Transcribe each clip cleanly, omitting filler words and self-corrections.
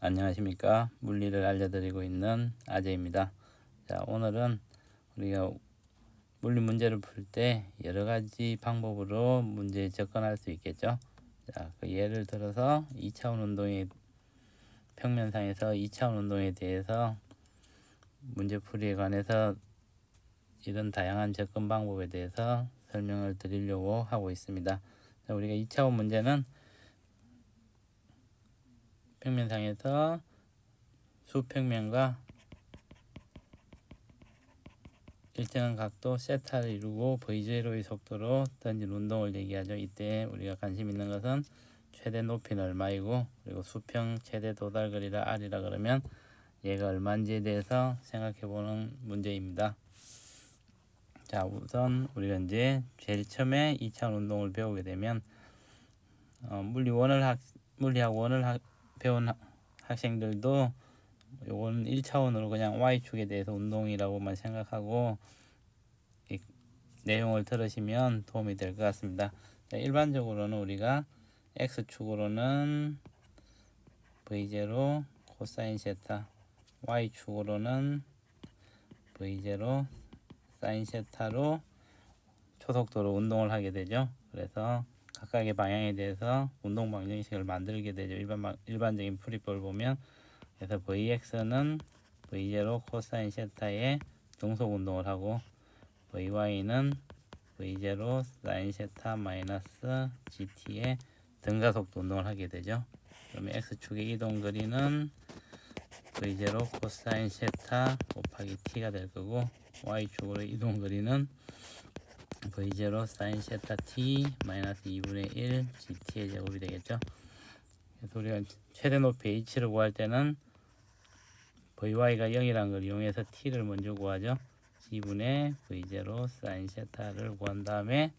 안녕하십니까. 물리를 알려드리고 있는 아재입니다. 자, 오늘은 우리가 물리 문제를 풀 때 여러 가지 방법으로 문제에 접근할 수 있겠죠. 자, 그 예를 들어서 2차원 운동의 평면상에서 2차원 운동에 대해서 문제풀이에 관해서 이런 다양한 접근 방법에 대해서 설명을 드리려고 하고 있습니다. 자, 우리가 2차원 문제는 평면상에서 수평면과 일정한 각도 세타를 이루고 v0의 속도로 던진 운동을 얘기하죠. 이때 우리가 관심 있는 것은 최대 높이는 얼마이고, 그리고 수평 최대 도달거리를 r이라 그러면 얘가 얼마인지에 대해서 생각해 보는 문제입니다. 자, 우선 우리가 이제 제일 처음에 2차원 운동을 배우게 되면 물리학 원을 배운 학생들도 요거는 1차원으로 그냥 Y축에 대해서 운동이라고만 생각하고 이 내용을 들으시면 도움이 될 것 같습니다. 자, 일반적으로는 우리가 X축으로는 V0 코사인 세타, Y축으로는 V0 사인 세타로 초속도로 운동을 하게 되죠. 그래서 각각의 방향에 대해서 운동 방정식을 만들게 되죠. 일반적인 풀이법을 보면, 그래서 Vx는 V0 코사인 세타의 등속 운동을 하고, Vy는 V0 사인 세타 마이너스 GT의 등가속도 운동을 하게 되죠. 그러면 X축의 이동 거리는 V0 코사인 세타 곱하기 T가 될 거고, Y축으로 이동 거리는 V0 사인 세타 T 마이너스 2분의 1 GT의 제곱이 되겠죠. 그래서 우리가 최대 높이 H를 구할 때는 Vy가 0이라는 걸 이용해서 T를 먼저 구하죠. G분의 V0 사인 세타를 구한 다음에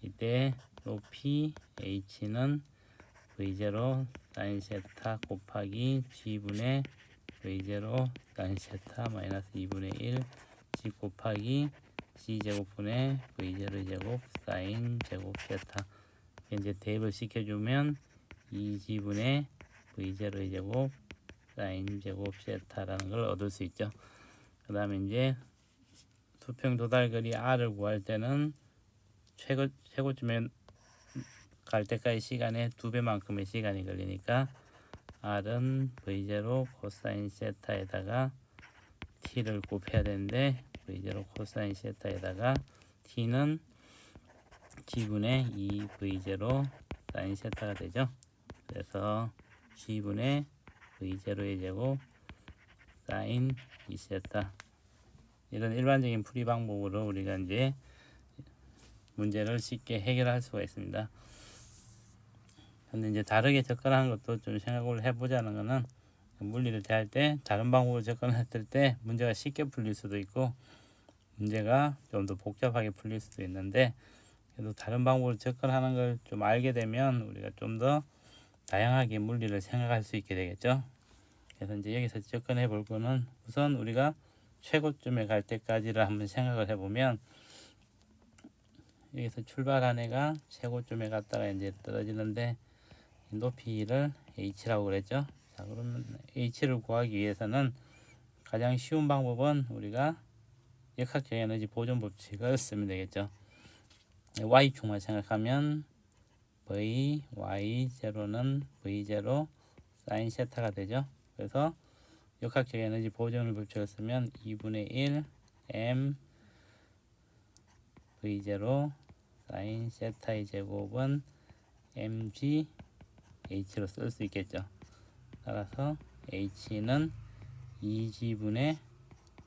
이때 높이 H는 V0 사인 세타 곱하기 G분의 V0 사인 세타 마이너스 2분의 1 G 곱하기 C제곱분의 V0 제곱 사인 제곱 세타, 이제 대입을 시켜주면 2G분의 V0 제곱 사인 제곱 세타라는 걸 얻을 수 있죠. 그 다음에 이제 수평 도달거리 R을 구할 때는 최고점에 갈 때까지 시간의 2배만큼의 시간이 걸리니까 R은 V0 코사인 세타에다가 T를 곱해야 되는데, V0 코사인 세타에다가 T는 G분의 2V0 사인 세타가 되죠. 그래서 G분의 V0의 제곱 사인 2세타, 이런 일반적인 풀이 방법으로 우리가 이제 문제를 쉽게 해결할 수가 있습니다. 근데 이제 다르게 접근하는 것도 좀 생각을 해보자는 거는, 물리를 대할 때 다른 방법으로 접근했을 때 문제가 쉽게 풀릴 수도 있고 문제가 좀 더 복잡하게 풀릴 수도 있는데, 그래도 다른 방법으로 접근하는 걸 좀 알게 되면 우리가 좀 더 다양하게 물리를 생각할 수 있게 되겠죠. 그래서 이제 여기서 접근해 볼 거는, 우선 우리가 최고점에 갈 때까지를 한번 생각을 해보면, 여기서 출발한 애가 최고점에 갔다가 이제 떨어지는데 높이를 h라고 그랬죠. 자, 그러면 h를 구하기 위해서는 가장 쉬운 방법은 우리가 역학적 에너지 보존 법칙을 쓰면 되겠죠. y축만 생각하면 y0는 v0 사인 세타가 되죠. 그래서 역학적 에너지 보존 법칙을 쓰면 2분의 1 m v0 사인 세타의 제곱은 mg h로 쓸 수 있겠죠. 따라서 h는 2g분의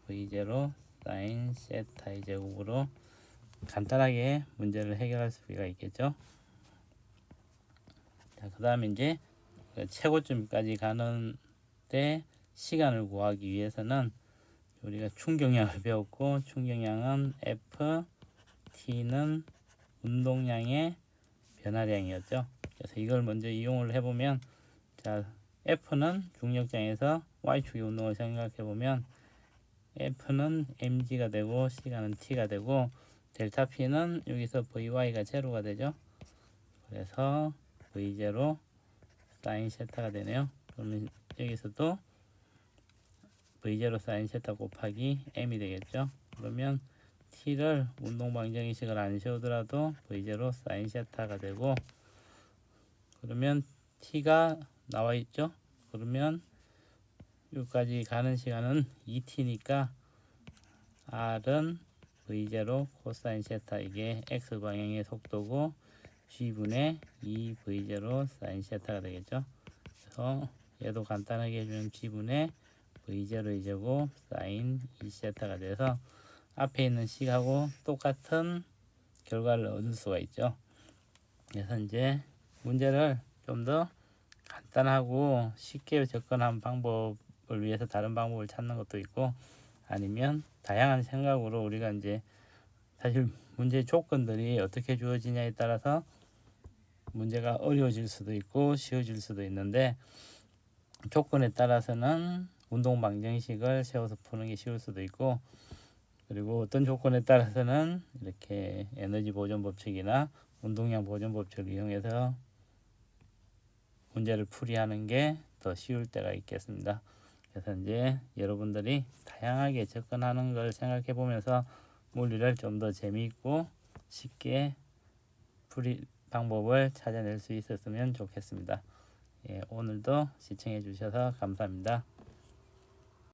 v0 사인 세타의 제곱으로 간단하게 문제를 해결할 수가 있겠죠. 자, 그 다음에 이제 최고점까지 가는 때 시간을 구하기 위해서는 우리가 충격량을 배웠고, 충격량은 F, T는 운동량의 변화량이었죠. 그래서 이걸 먼저 이용을 해보면, 자, F는 중력장에서 Y축의 운동을 생각해 보면 F는 mg가 되고 시간은 t가 되고, 델타 P는 여기서 Vy가 제로가 되죠. 그래서 V0 사인 세타가 되네요. 그러면 여기서도 V0 사인 세타 곱하기 m이 되겠죠. 그러면 t를 운동 방정식을 안 씌우더라도 V0 사인 세타가 되고, 그러면 t가 나와 있죠. 그러면 여기까지 가는 시간은 2t니까 r은 V0 코사인 세타, 이게 x 방향의 속도고 g분의 2V0 사인 세타가 되겠죠. 그래서 얘도 간단하게 해주면 g분의 V0 제곱 사인 2세타가 돼서 앞에 있는 식하고 똑같은 결과를 얻을 수가 있죠. 그래서 이제 문제를 좀 더 간단하고 쉽게 접근한 방법을 위해서 다른 방법을 찾는 것도 있고, 아니면 다양한 생각으로 우리가 이제 사실 문제 조건들이 어떻게 주어지냐에 따라서 문제가 어려워질 수도 있고 쉬워질 수도 있는데, 조건에 따라서는 운동 방정식을 세워서 푸는 게 쉬울 수도 있고, 그리고 어떤 조건에 따라서는 이렇게 에너지 보존 법칙이나 운동량 보존 법칙을 이용해서 문제를 풀이하는 게 더 쉬울 때가 있겠습니다. 그래서 이제 여러분들이 다양하게 접근하는 걸 생각해 보면서 물리를 좀 더 재미있고 쉽게 풀이 방법을 찾아낼 수 있었으면 좋겠습니다. 예, 오늘도 시청해 주셔서 감사합니다.